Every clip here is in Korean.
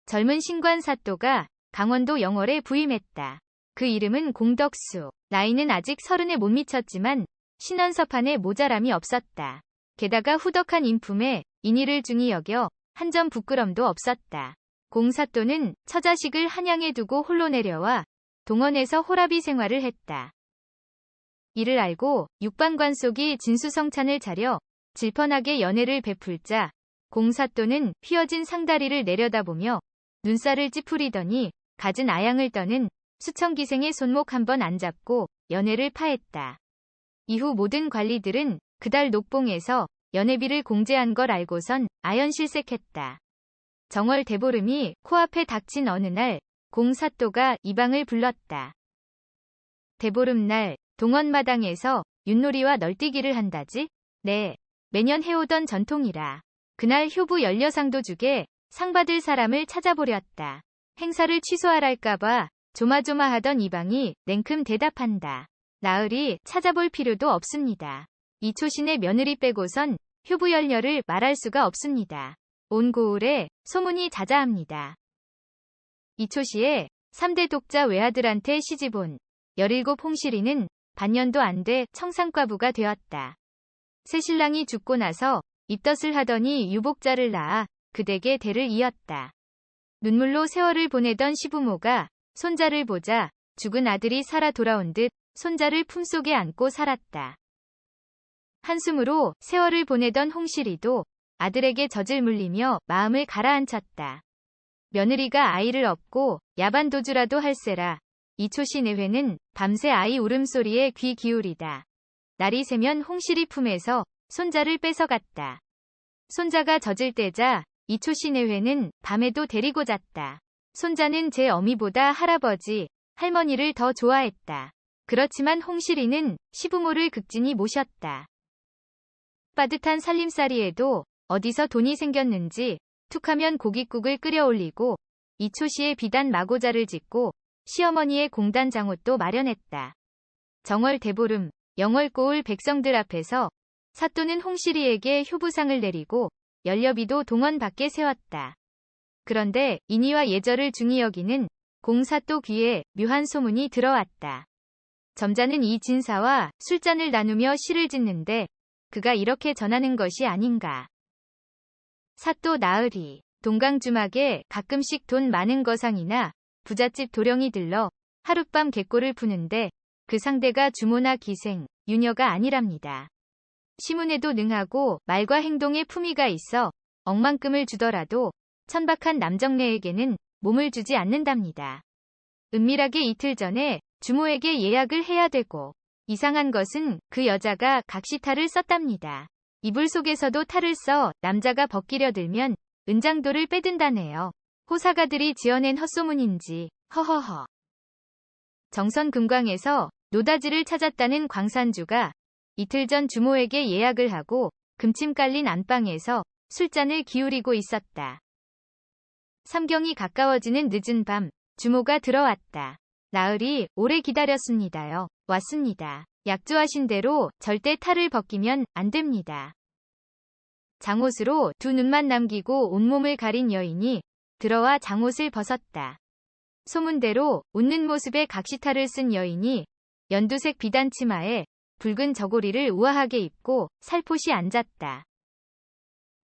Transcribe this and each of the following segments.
젊은 신관 사또가 강원도 영월에 부임했다. 그 이름은 공덕수. 나이는 아직 30에 못 미쳤지만 신원서판에 모자람이 없었다. 게다가 후덕한 인품에 인의를 중히 여겨 한 점 부끄럼도 없었다. 공사또는 처자식을 한양에 두고 홀로 내려와 동원에서 호라비 생활을 했다. 이를 알고 육방관속이 진수성찬을 차려 질펀하게 연회를 베풀자 공사또는 휘어진 상다리를 내려다보며 눈살을 찌푸리더니 갖은 아양을 떠는 수천기생의 손목 한번 안 잡고 연회를 파했다. 이후 모든 관리들은 그달 녹봉에서 연회비를 공제한 걸 알고선 아연실색했다. 정월 대보름이 코앞에 닥친 어느 날 공사또가 이방을 불렀다. 대보름날 동원마당에서 윷놀이와 널뛰기를 한다지? 네, 매년 해오던 전통이라. 그날 효부 연려상도 주게 상 받을 사람을 찾아보렸다. 행사를 취소하랄까봐 조마조마하던 이방이 냉큼 대답한다. 나으리 찾아볼 필요도 없습니다. 이초신의 며느리 빼고선 효부 연려를 말할 수가 없습니다. 온 고을에 소문이 자자합니다. 이초시의 3대 독자 외아들한테 시집온 17 홍실이는 반년도 안 돼 청상과부가 되었다. 새신랑이 죽고 나서 입덧을 하더니 유복자를 낳아 그댁의 대를 이었다. 눈물로 세월을 보내던 시부모가 손자를 보자 죽은 아들이 살아 돌아온 듯 손자를 품속에 안고 살았다. 한숨으로 세월을 보내던 홍실이도 아들에게 젖을 물리며 마음을 가라앉혔다. 며느리가 아이를 업고 야반도주라도 할세라. 이초시 내외는 밤새 아이 울음소리에 귀 기울이다. 날이 새면 홍실이 품에서 손자를 뺏어갔다. 손자가 젖을 떼자 이초시 내외는 밤에도 데리고 잤다. 손자는 제 어미보다 할아버지, 할머니를 더 좋아했다. 그렇지만 홍실이는 시부모를 극진히 모셨다. 빠듯한 살림살이에도 어디서 돈이 생겼는지 툭하면 고깃국을 끓여 올리고 이초시의 비단 마고자를 짓고 시어머니의 공단 장옷도 마련했다. 정월 대보름, 영월고을 백성들 앞에서 사또는 홍실이에게 효부상을 내리고 연려비도 동원 밖에 세웠다. 그런데 인의와 예절을 중히 여기는 공사또 귀에 묘한 소문이 들어왔다. 점자는 이 진사와 술잔을 나누며 시를 짓는데 그가 이렇게 전하는 것이 아닌가. 사또 나으리, 동강주막에 가끔씩 돈 많은 거상이나 부잣집 도령이 들러 하룻밤 갯골을 푸는데 그 상대가 주모나 기생, 유녀가 아니랍니다. 시문에도 능하고 말과 행동에 품위가 있어 억만금을 주더라도 천박한 남정네에게는 몸을 주지 않는답니다. 은밀하게 이틀 전에 주모에게 예약을 해야 되고 이상한 것은 그 여자가 각시탈을 썼답니다. 이불 속에서도 탈을 써 남자가 벗기려 들면 은장도를 빼든다네요. 호사가들이 지어낸 헛소문인지 허허허. 정선 금광에서 노다지를 찾았다는 광산주가 이틀 전 주모에게 예약을 하고 금침 깔린 안방에서 술잔을 기울이고 있었다. 삼경이 가까워지는 늦은 밤 주모가 들어왔다. 나으리 오래 기다렸습니다요. 왔습니다. 약조하신 대로 절대 탈을 벗기면 안 됩니다. 장옷으로 두 눈만 남기고 온몸을 가린 여인이 들어와 장옷을 벗었다. 소문대로 웃는 모습에 각시탈을 쓴 여인이 연두색 비단 치마에 붉은 저고리를 우아하게 입고 살포시 앉았다.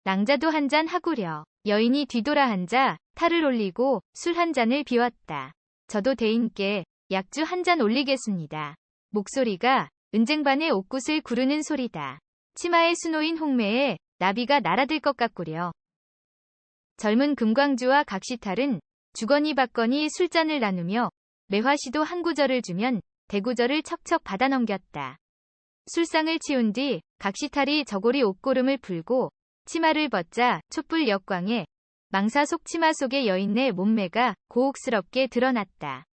낭자도 한 잔 하구려. 여인이 뒤돌아 앉아 탈을 올리고 술 한 잔을 비웠다. 저도 대인께 약주 한 잔 올리겠습니다. 목소리가 은쟁반의 옥굿을 구르는 소리다. 치마에 수놓인 홍매에 나비가 날아들 것 같구려. 젊은 금광주와 각시탈은 주거니 받거니 술잔을 나누며 매화시도 한 구절을 주면 대구절을 척척 받아 넘겼다. 술상을 치운 뒤 각시탈이 저고리 옷고름을 풀고 치마를 벗자 촛불 역광에 망사 속 치마 속의 여인의 몸매가 고혹스럽게 드러났다.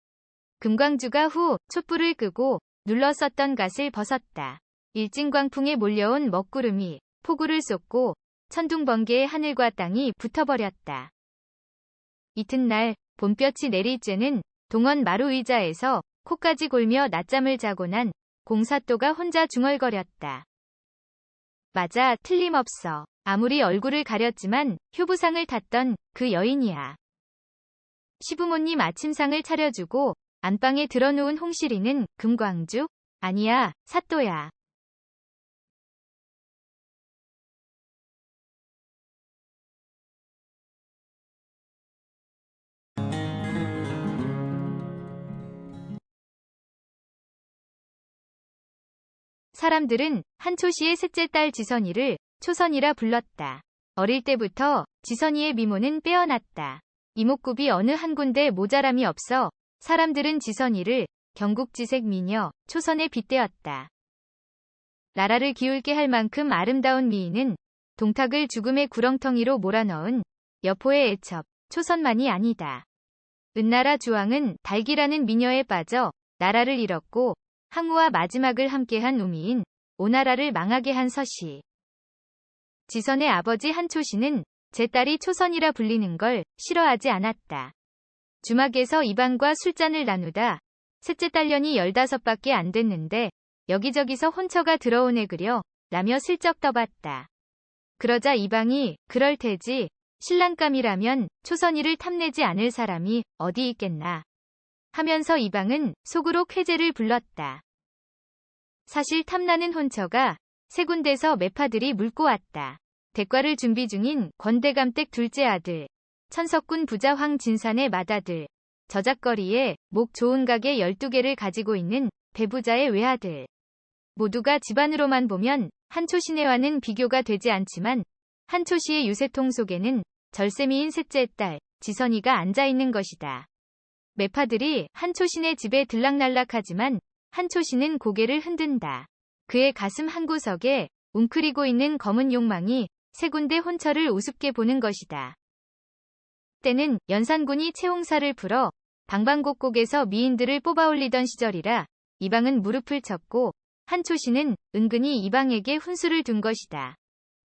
금광주가 후 촛불을 끄고 눌러 썼던 갓을 벗었다. 일진광풍에 몰려온 먹구름이 폭우를 쏟고 천둥번개의 하늘과 땅이 붙어버렸다. 이튿날 봄볕이 내릴 쬐는 동원 마루 의자에서 코까지 골며 낮잠을 자고 난 공사또가 혼자 중얼거렸다. 맞아, 틀림없어. 아무리 얼굴을 가렸지만 효부상을 탔던 그 여인이야. 시부모님 아침상을 차려주고 안방에 들어누운 홍실이는 금광주? 아니야, 사또야. 사람들은 한초씨의 셋째 딸 지선이를 초선이라 불렀다. 어릴 때부터 지선이의 미모는 빼어났다. 이목구비 어느 한 군데 모자람이 없어 사람들은 지선이를 경국지색 미녀, 초선에 빗대었다. 나라를 기울게 할 만큼 아름다운 미인은 동탁을 죽음의 구렁텅이로 몰아넣은 여포의 애첩, 초선만이 아니다. 은나라 주왕은 달기라는 미녀에 빠져 나라를 잃었고 항우와 마지막을 함께한 우미인 오나라를 망하게 한 서씨. 지선의 아버지 한초씨는 제 딸이 초선이라 불리는 걸 싫어하지 않았다. 주막에서 이방과 술잔을 나누다 셋째 딸년이 15밖에 안 됐는데 여기저기서 혼처가 들어오네 그려 라며 슬쩍 떠봤다. 그러자 이방이 그럴 테지 신랑감이라면 초선이를 탐내지 않을 사람이 어디 있겠나 하면서 이방은 속으로 쾌재를 불렀다. 사실 탐나는 혼처가 세 군데서 매파들이 물고 왔다. 대과를 준비 중인 권대감댁 둘째 아들, 천석군 부자 황진산의 맏아들, 저작거리에 목 좋은 가게 12개를 가지고 있는 배부자의 외아들. 모두가 집안으로만 보면 한초시네와는 비교가 되지 않지만 한초시의 유세통 속에는 절세미인 셋째 딸, 지선이가 앉아있는 것이다. 매파들이 한초시네 집에 들락날락하지만 한초시는 고개를 흔든다. 그의 가슴 한구석에 웅크리고 있는 검은 욕망이 세 군데 혼처를 우습게 보는 것이다. 때는 연산군이 채홍사를 풀어 방방곡곡에서 미인들을 뽑아올리던 시절이라 이방은 무릎을 쳤고 한초시는 은근히 이방에게 훈수를 둔 것이다.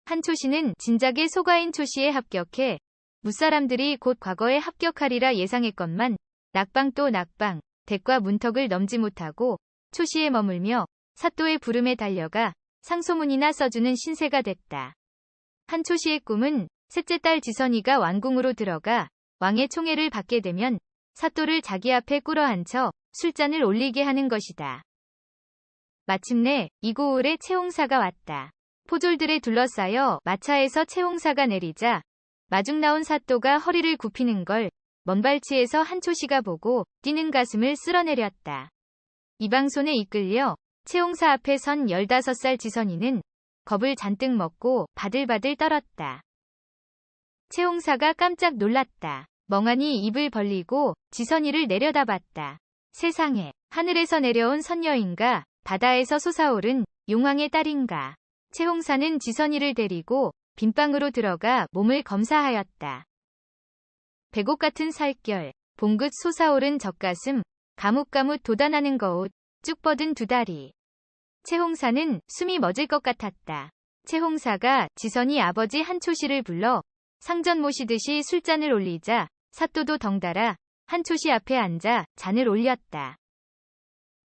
한초시는 진작에 소가인 초시에 합격해 무사람들이 곧 과거에 합격하리라 예상했건만 낙방 또 낙방, 대과 문턱을 넘지 못하고 초시에 머물며 사또의 부름에 달려가 상소문이나 써주는 신세가 됐다. 한초시의 꿈은 셋째 딸 지선이가 왕궁으로 들어가 왕의 총애를 받게 되면 사또를 자기 앞에 꿇어앉혀 술잔을 올리게 하는 것이다. 마침내 이고을에 채홍사가 왔다. 포졸들에 둘러싸여 마차에서 채홍사가 내리자 마중 나온 사또가 허리를 굽히는 걸 먼발치에서 한초시가 보고 뛰는 가슴을 쓸어내렸다. 이방손에 이끌려 채홍사 앞에 선 15살 지선이는 겁을 잔뜩 먹고 바들바들 떨었다. 채홍사가 깜짝 놀랐다. 멍하니 입을 벌리고 지선이를 내려다봤다. 세상에, 하늘에서 내려온 선녀인가, 바다에서 솟아오른 용왕의 딸인가. 채홍사는 지선이를 데리고 빈방으로 들어가 몸을 검사하였다. 배곡 같은 살결, 봉긋 솟아오른 젖가슴, 가뭇가뭇 돋아나는 거옷, 쭉 뻗은 두 다리. 채홍사는 숨이 멎을 것 같았다. 채홍사가 지선이 아버지 한초시를 불러 상전 모시듯이 술잔을 올리자 사또도 덩달아 한초시 앞에 앉아 잔을 올렸다.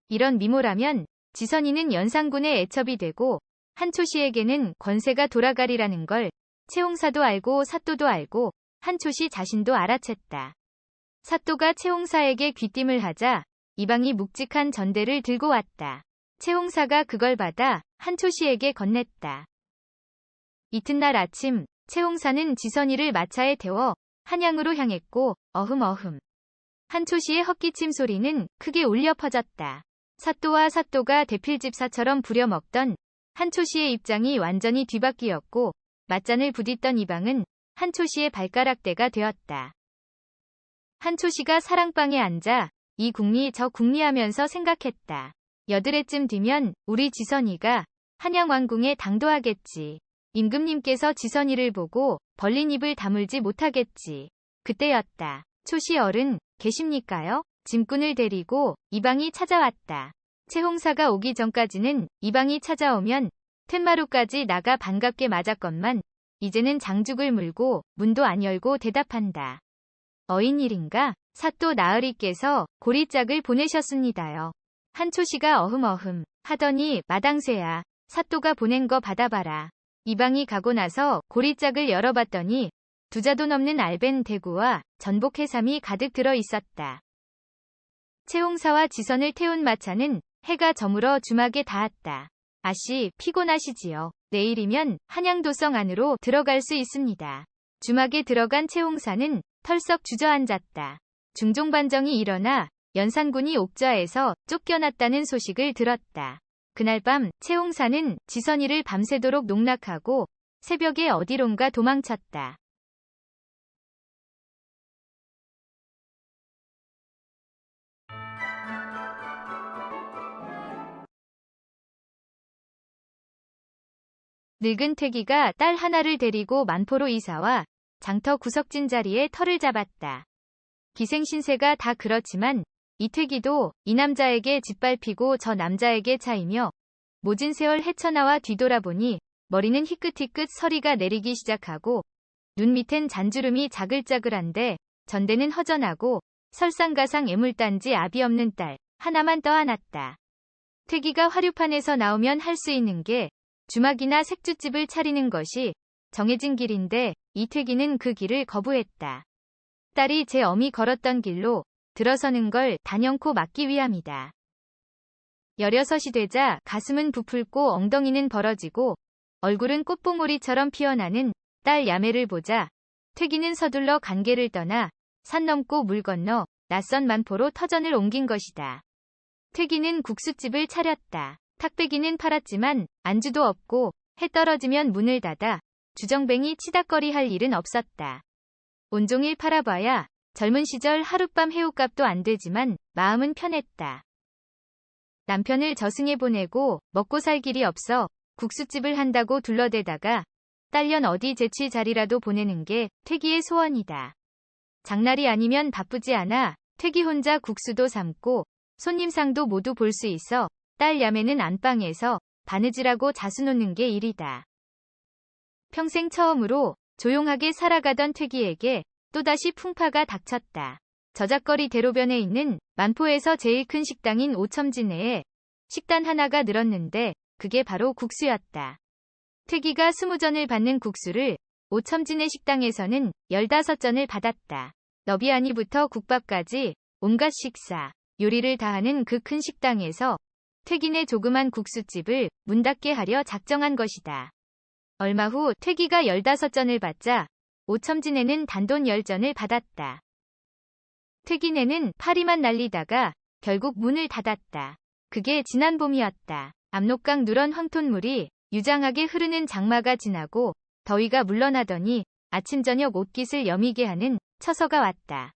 이런 미모라면 지선이는 연산군의 애첩이 되고 한초시에게는 권세가 돌아가리라는 걸 채홍사도 알고 사또도 알고 한초시 자신도 알아챘다. 사또가 채홍사에게 귀띔을 하자 이방이 묵직한 전대를 들고 왔다. 채홍사가 그걸 받아 한초시에게 건넸다. 이튿날 아침 채홍사는 지선이를 마차에 태워 한양으로 향했고 어흠어흠. 한초시의 헛기침 소리는 크게 울려 퍼졌다. 사또와 사또가 대필집사처럼 부려먹던 한초시의 입장이 완전히 뒤바뀌었고 맞잔을 부딪던 이방은 한초시의 발가락대가 되었다. 한초시가 사랑방에 앉아 이 궁리 저 궁리하면서 생각했다. 여드레쯤 뒤면 우리 지선이가 한양왕궁에 당도하겠지. 임금님께서 지선이를 보고 벌린 입을 다물지 못하겠지. 그때였다. 초시 어른 계십니까요? 짐꾼을 데리고 이방이 찾아왔다. 채홍사가 오기 전까지는 이방이 찾아오면 텐마루까지 나가 반갑게 맞았건만 이제는 장죽을 물고 문도 안 열고 대답한다. 어인일인가? 사또 나으리께서 고리짝을 보내셨습니다요. 한초시가 어흠어흠 하더니 마당새야, 사또가 보낸 거 받아봐라. 이방이 가고 나서 고리짝을 열어봤더니 2자도 넘는 알벤 대구와 전복 해삼이 가득 들어 있었다. 채홍사와 지선을 태운 마차는 해가 저물어 주막에 닿았다. 아씨, 피곤하시지요. 내일이면 한양도성 안으로 들어갈 수 있습니다. 주막에 들어간 채홍사는 털썩 주저앉았다. 중종반정이 일어나 연산군이 옥좌에서 쫓겨났다는 소식을 들었다. 그날 밤 채홍사는 지선이를 밤새도록 농락하고 새벽에 어디론가 도망쳤다. 늙은 퇴기가 딸 하나를 데리고 만포로 이사와 장터 구석진 자리에 터를 잡았다. 기생신세가 다 그렇지만 이퇴기도 이 남자에게 짓밟히고 저 남자에게 차이며 모진 세월 헤쳐나와 뒤돌아보니 머리는 희끗희끗 서리가 내리기 시작하고 눈 밑엔 잔주름이 자글자글한데 전대는 허전하고 설상가상 애물단지 압이 없는 딸 하나만 떠안았다. 퇴기가 화류판에서 나오면 할 수 있는 게 주막이나 색주집을 차리는 것이 정해진 길인데 이퇴기는 그 길을 거부했다. 딸이 제 어미 걸었던 길로 들어서는 걸 단연코 막기 위함이다. 16이 되자 가슴은 부풀고 엉덩이는 벌어지고 얼굴은 꽃봉오리처럼 피어나는 딸 야매를 보자 퇴기는 서둘러 간계를 떠나 산 넘고 물 건너 낯선 만포로 터전을 옮긴 것이다. 퇴기는 국수집을 차렸다. 탁배기는 팔았지만 안주도 없고 해 떨어지면 문을 닫아 주정뱅이 치닥거리 할 일은 없었다. 온종일 팔아봐야 젊은 시절 하룻밤 해옷값도 안 되지만 마음은 편했다. 남편을 저승에 보내고 먹고 살 길이 없어 국수집을 한다고 둘러대다가 딸년 어디 재취 자리라도 보내는 게 퇴기의 소원이다. 장날이 아니면 바쁘지 않아 퇴기 혼자 국수도 삶고 손님상도 모두 볼 수 있어 딸 야매는 안방에서 바느질하고 자수 놓는 게 일이다. 평생 처음으로 조용하게 살아가던 퇴기에게 또다시 풍파가 닥쳤다. 저작거리 대로변에 있는 만포에서 제일 큰 식당인 오첨지 내에 식단 하나가 늘었는데 그게 바로 국수였다. 퇴기가 20전을 받는 국수를 오첨지내 식당에서는 15전을 받았다. 너비아니부터 국밥까지 온갖 식사, 요리를 다하는 그 큰 식당에서 퇴기네 조그만 국수집을 문 닫게 하려 작정한 것이다. 얼마 후 퇴기가 15전을 받자 오첨지네는 단돈 10전을 받았다. 퇴기네는 파리만 날리다가 결국 문을 닫았다. 그게 지난 봄이었다. 압록강 누런 황톤물이 유장하게 흐르는 장마가 지나고 더위가 물러나더니 아침 저녁 옷깃을 여미게 하는 처서가 왔다.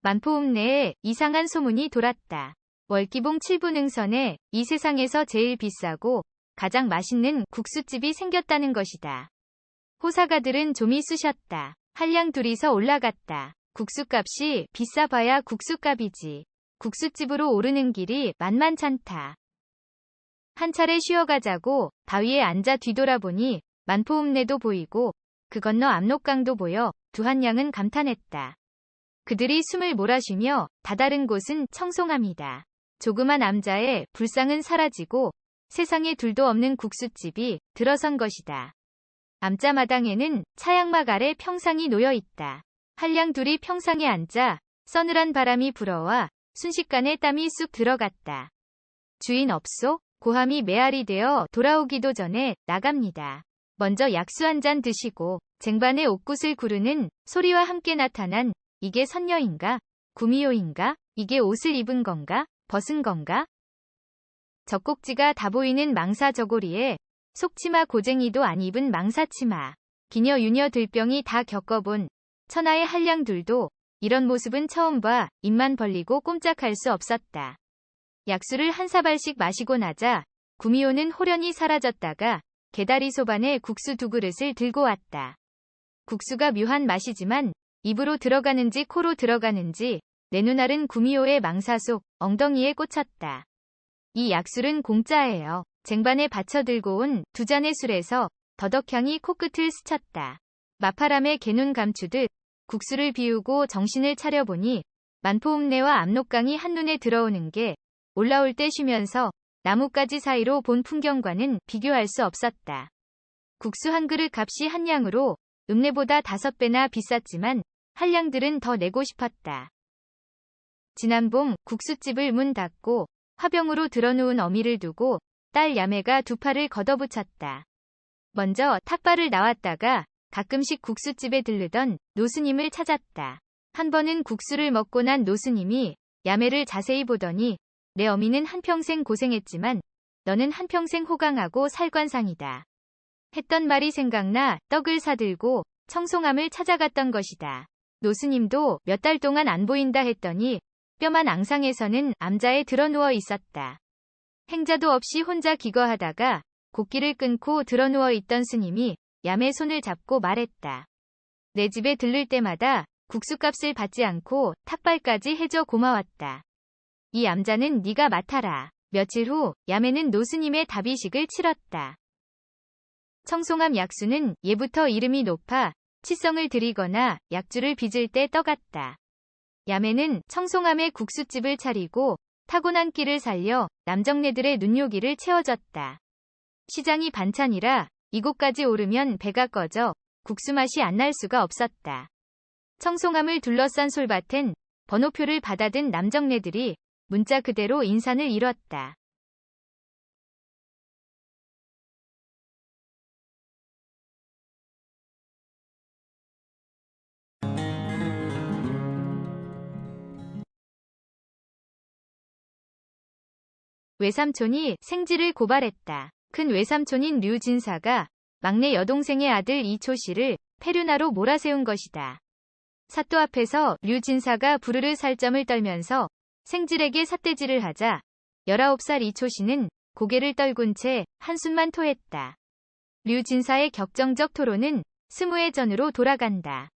만포읍 내에 이상한 소문이 돌았다. 월기봉 7부 능선에 이 세상에서 제일 비싸고 가장 맛있는 국수집이 생겼다는 것이다. 호사가들은 좀이 쑤셨다. 한량 둘이서 올라갔다. 국수값이 비싸봐야 국수값이지. 국수집으로 오르는 길이 만만찮다. 한 차례 쉬어가자고 바위에 앉아 뒤돌아보니 만포읍내도 보이고 그 건너 압록강도 보여 두한양은 감탄했다. 그들이 숨을 몰아쉬며 다다른 곳은 청송함이다. 조그만 암자의 불상은 사라지고 세상에 둘도 없는 국수집이 들어선 것이다. 암자 마당에는 차양막 아래 평상이 놓여있다. 한량 둘이 평상에 앉아 서늘한 바람이 불어와 순식간에 땀이 쑥 들어갔다. 주인 없소? 고함이 메아리 되어 돌아오기도 전에 나갑니다. 먼저 약수 한 잔 드시고 쟁반에 옥굿을 구르는 소리와 함께 나타난 이게 선녀인가? 구미호인가? 이게 옷을 입은 건가? 벗은 건가? 젖꼭지가 다 보이는 망사 저고리에 속치마 고쟁이도 안 입은 망사치마. 기녀 유녀 들병이 다 겪어본 천하의 한량둘도 이런 모습은 처음 봐 입만 벌리고 꼼짝할 수 없었다. 약수를 한 사발씩 마시고 나자 구미호는 호련히 사라졌다가 개다리 소반에 국수 2그릇을 들고 왔다. 국수가 묘한 맛이지만 입으로 들어가는지 코로 들어가는지 내 눈알은 구미호의 망사 속 엉덩이에 꽂혔다. 이 약술은 공짜예요. 쟁반에 받쳐 들고 온 2잔의 술에서 더덕향이 코끝을 스쳤다. 마파람에 개눈 감추듯 국수를 비우고 정신을 차려보니 만포읍내와 압록강이 한눈에 들어오는 게 올라올 때 쉬면서 나뭇가지 사이로 본 풍경과는 비교할 수 없었다. 국수 한 그릇 값이 한 양으로 읍내보다 5배나 비쌌지만 한량들은 더 내고 싶었다. 지난 봄 국수집을 문 닫고 화병으로 들어누운 어미를 두고 딸 야매가 두 팔을 걷어붙였다. 먼저 탁발을 나왔다가 가끔씩 국수집에 들르던 노스님을 찾았다. 한 번은 국수를 먹고 난 노스님이 야매를 자세히 보더니 내 어미는 한평생 고생했지만 너는 한평생 호강하고 살관상이다. 했던 말이 생각나 떡을 사들고 청송암을 찾아갔던 것이다. 노스님도 몇 달 동안 안 보인다 했더니 뼈만 앙상에서는 암자에 드러누워 있었다. 행자도 없이 혼자 기거하다가 곡기를 끊고 드러누워 있던 스님이 야매 손을 잡고 말했다. 내 집에 들를 때마다 국수값을 받지 않고 탁발까지 해줘 고마웠다. 이 암자는 네가 맡아라. 며칠 후 야매는 노스님의 답이식을 치렀다. 청송암 약수는 예부터 이름이 높아 치성을 드리거나 약주를 빚을 때 떠갔다. 야매는 청송암에 국수집을 차리고 타고난 끼를 살려 남정네들의 눈요기를 채워줬다. 시장이 반찬이라 이곳까지 오르면 배가 꺼져 국수 맛이 안 날 수가 없었다. 청송암을 둘러싼 솔밭엔 번호표를 받아든 남정네들이 문자 그대로 인산을 이뤘다. 외삼촌이 생지를 고발했다. 큰 외삼촌인 류진사가 막내 여동생의 아들 이초씨를 페류나로 몰아세운 것이다. 사또 앞에서 류진사가 부르르 살점을 떨면서 생질에게 삿대질을 하자 19살 이초씨는 고개를 떨군 채 한숨만 토했다. 류진사의 격정적 토로는 스무의 전으로 돌아간다.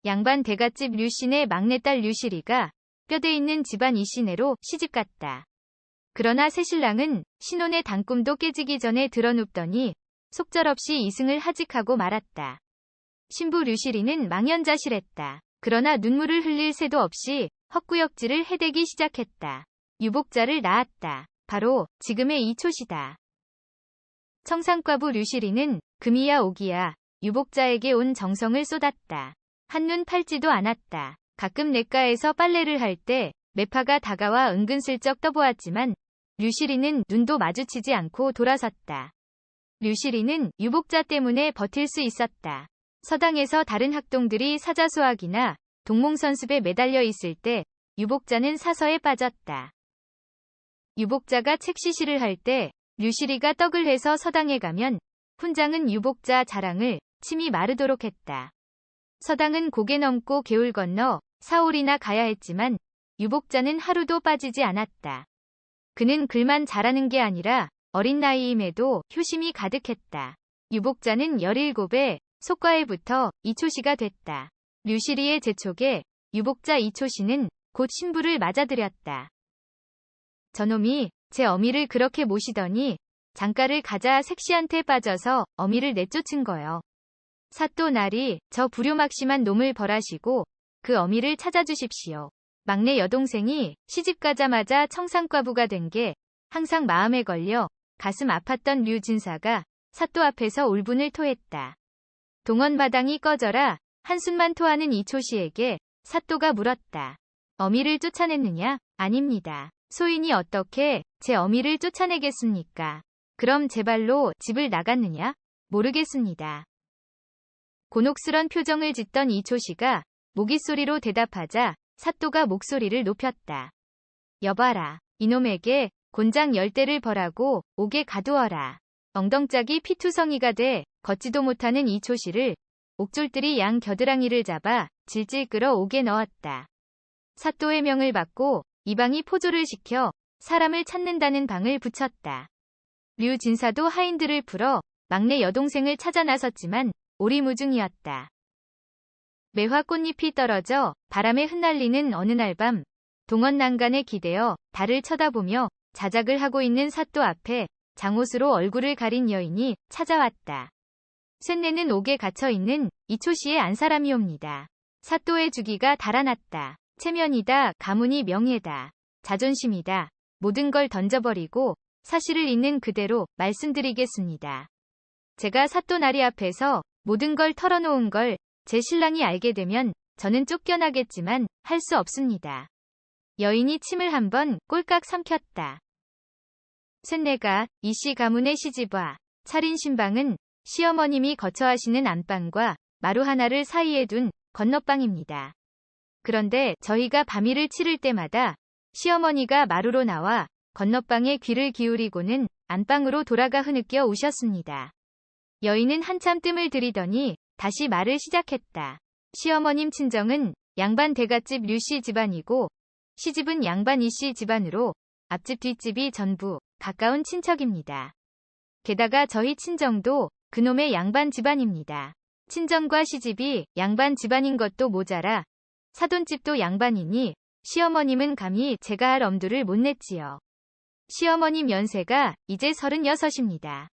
양반 대갓집 류씨네 막내딸 류시리가 뼈대 있는 집안 이씨네로 시집갔다. 그러나 새신랑은 신혼의 단꿈도 깨지기 전에 드러눕더니 속절없이 이승을 하직하고 말았다. 신부 류시리는 망연자실했다. 그러나 눈물을 흘릴 새도 없이 헛구역질을 해대기 시작했다. 유복자를 낳았다. 바로 지금의 이초시다. 청상과부 류시리는 금이야 오기야 유복자에게 온 정성을 쏟았다. 한눈 팔지도 않았다. 가끔 냇가에서 빨래를 할 때 매파가 다가와 은근슬쩍 떠보았지만 류시리는 눈도 마주치지 않고 돌아섰다. 류시리는 유복자 때문에 버틸 수 있었다. 서당에서 다른 학동들이 사자수학이나 동몽선습에 매달려 있을 때 유복자는 사서에 빠졌다. 유복자가 책시시를 할 때 류시리가 떡을 해서 서당에 가면 훈장은 유복자 자랑을 침이 마르도록 했다. 서당은 고개 넘고 개울 건너 사올이나 가야 했지만 유복자는 하루도 빠지지 않았다. 그는 글만 잘하는 게 아니라 어린 나이임에도 효심이 가득했다. 유복자는 17에 속과에 붙어 이초시가 됐다. 류시리의 재촉에 유복자 이초시는 곧 신부를 맞아들였다. 저놈이 제 어미를 그렇게 모시더니 장가를 가자 색시한테 빠져서 어미를 내쫓은 거요. 사또 날이 저 불효막심한 놈을 벌하시고 그 어미를 찾아주십시오. 막내 여동생이 시집가자마자 청상과부가 된 게 항상 마음에 걸려 가슴 아팠던 류진사가 사또 앞에서 울분을 토했다. 동원마당이 꺼져라 한숨만 토하는 이초시에게 사또가 물었다. 어미를 쫓아냈느냐? 아닙니다. 소인이 어떻게 제 어미를 쫓아내겠습니까? 그럼 제 발로 집을 나갔느냐? 모르겠습니다. 곤혹스런 표정을 짓던 이초시가 모깃소리로 대답하자 사또가 목소리를 높였다. 여봐라. 이놈에게 곤장 10대를 벌하고 옥에 가두어라. 엉덩짝이 피투성이가 돼 걷지도 못하는 이초시를 옥졸들이 양 겨드랑이를 잡아 질질 끌어 옥에 넣었다. 사또의 명을 받고 이방이 포조를 시켜 사람을 찾는다는 방을 붙였다. 류진사도 하인들을 풀어 막내 여동생을 찾아 나섰지만 오리무중이었다. 매화 꽃잎이 떨어져 바람에 흩날리는 어느 날 밤 동원 난간에 기대어 달을 쳐다보며 자작을 하고 있는 사또 앞에 장옷으로 얼굴을 가린 여인이 찾아왔다. 쇳내는 옥에 갇혀있는 이초시의 안사람이옵니다. 사또의 주기가 달아났다. 체면이다. 가문이 명예다. 자존심이다. 모든 걸 던져버리고 사실을 있는 그대로 말씀드리겠습니다. 제가 사또 나리 앞에서 모든 걸 털어놓은 걸 제 신랑이 알게 되면 저는 쫓겨나겠지만 할 수 없습니다. 여인이 침을 한번 꼴깍 삼켰다. 쇳내가 이씨 가문의 시집와 차린 신방은 시어머님이 거처하시는 안방과 마루 하나를 사이에 둔 건너방입니다. 그런데 저희가 밤이를 치를 때마다 시어머니가 마루로 나와 건너방에 귀를 기울이고는 안방으로 돌아가 흐느껴 우셨습니다. 여인은 한참 뜸을 들이더니 다시 말을 시작했다. 시어머님 친정은 양반 대갓집 류씨 집안이고 시집은 양반 이씨 집안으로 앞집 뒷집이 전부 가까운 친척입니다. 게다가 저희 친정도 그놈의 양반 집안입니다. 친정과 시집이 양반 집안인 것도 모자라 사돈집도 양반이니 시어머님은 감히 제가 할 엄두를 못 냈지요. 시어머님 연세가 이제 36입니다.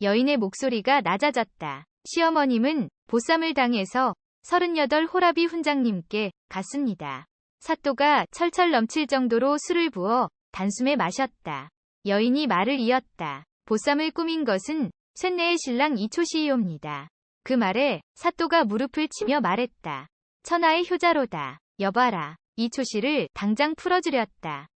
여인의 목소리가 낮아졌다. 시어머님은 보쌈을 당해서 38 호라비 훈장님께 갔습니다. 사또가 철철 넘칠 정도로 술을 부어 단숨에 마셨다. 여인이 말을 이었다. 보쌈을 꾸민 것은 쇳내의 신랑 이초시이옵니다. 그 말에 사또가 무릎을 치며 말했다. 천하의 효자로다. 여봐라. 이초시를 당장 풀어주렸다.